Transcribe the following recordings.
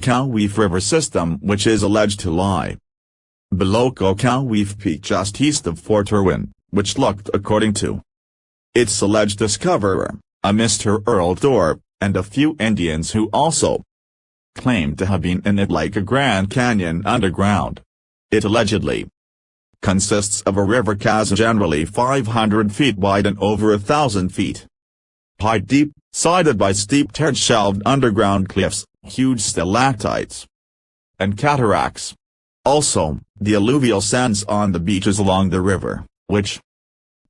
QfHcdhXzWccS river system, which is alleged to lie below QfHcdhXzWccS Peak just east of Fort Irwin, which looked, according to its alleged discoverer, a Mr. Earl Dorr, and a few Indians who also claimed to have been in it like a Grand Canyon underground. It allegedly consists of a river chasm generally 500 feet wide and over 1,000 feet high deep, sided by steep turret-shelved underground cliffs, huge stalactites, and cataracts. Also, the alluvial sands on the beaches along the river, which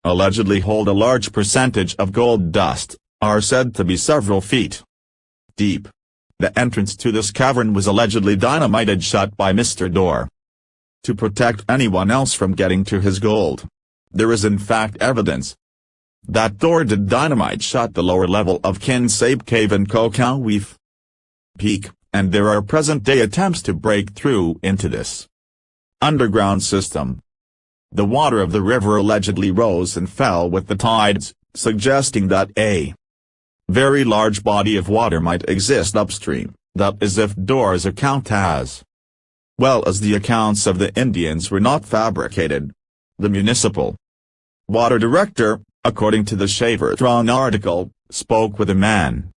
allegedly hold a large percentage of gold dust, are said to be several feet deep. The entrance to this cavern was allegedly dynamited shut by Mr. Dorr to protect anyone else from getting to his gold. There is in fact evidence that Dorr did dynamite shut the lower level of Kinsape Cave in QfHcdhXzWccS Peak, and there are present-day attempts to break through into this underground system. The water of the river allegedly rose and fell with the tides, suggesting that a very large body of water might exist upstream. That is, if Dorr's account as well as the accounts of the Indians were not fabricated. The municipal water director, according to the Caverns article, spoke with a man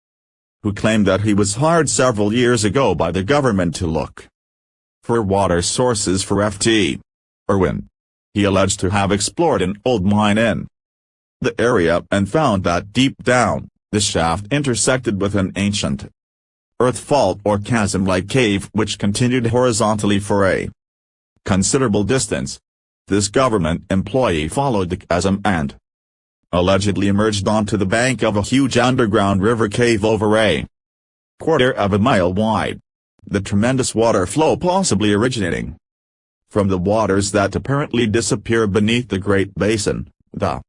who claimed that he was hired several years ago by the government to look for water sources for Ft. Irwin. He alleged to have explored an old mine in the area and found that deep down, the shaft intersected with an ancient earth fault or chasm-like cave which continued horizontally for a considerable distance. This government employee followed the chasm and allegedly emerged onto the bank of a huge underground river cave over a quarter of a mile wide. The tremendous water flow possibly originating from the waters that apparently disappear beneath the Great Basin, the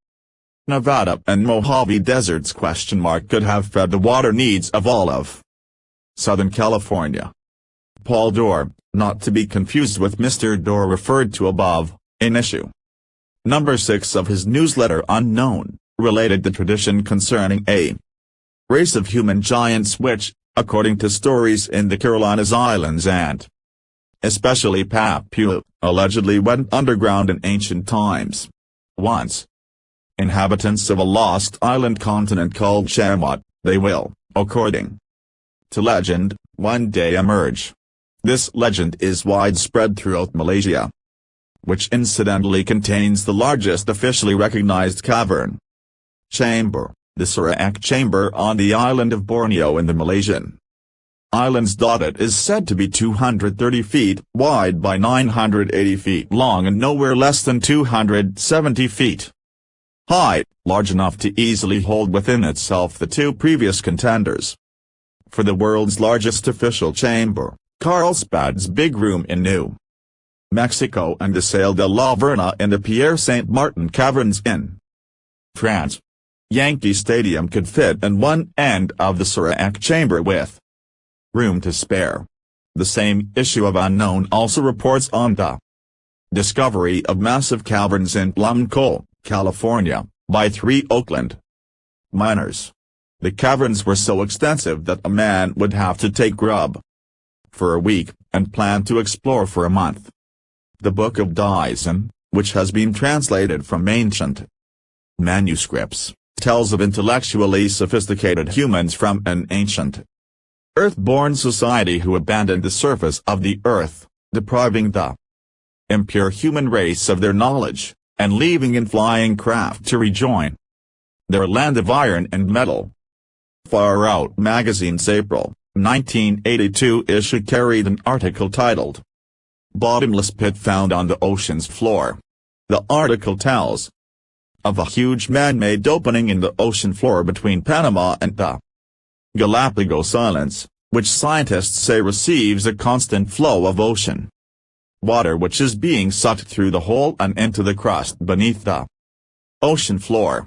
Nevada and Mojave deserts could have fed the water needs of all of Southern California. Paul Dorr, not to be confused with Mr. Dorr referred to above, in issue number 6 of his newsletter Unknown, related the tradition concerning a race of human giants which, according to stories in the Carolinas Islands and especially Papua, allegedly went underground in ancient times. Once inhabitants of a lost island continent called Shamwat, they will, according to legend, one day emerge. This legend is widespread throughout Malaysia, which incidentally contains the largest officially recognized cavern chamber, the Sarawak Chamber on the island of Borneo in the Malaysian islands. It is said to be 230 feet wide by 980 feet long and nowhere less than 270 feet high, large enough to easily hold within itself the two previous contenders for the world's largest official chamber, Carlsbad's Big Room in New Mexico and the Salle de la Verna in the Pierre Saint Martin Caverns in France. Yankee Stadium could fit in one end of the Sarawak Chamber with room to spare. The same issue of Unknown also reports on the discovery of massive caverns in Plum Cove, California, by 3 Oakland miners. The caverns were so extensive that a man would have to take grub for a week, and plan to explore for a month. The Book of Dyson, which has been translated from ancient manuscripts, tells of intellectually sophisticated humans from an ancient earth-born society who abandoned the surface of the earth, depriving the impure human race of their knowledge, and leaving in flying craft to rejoin their land of iron and metal. Far Out magazine's April 1982 issue carried an article titled "Bottomless Pit Found on the Ocean's Floor." The article tells of a huge man-made opening in the ocean floor between Panama and the Galapagos Islands, which scientists say receives a constant flow of ocean water which is being sucked through the hole and into the crust beneath the ocean floor.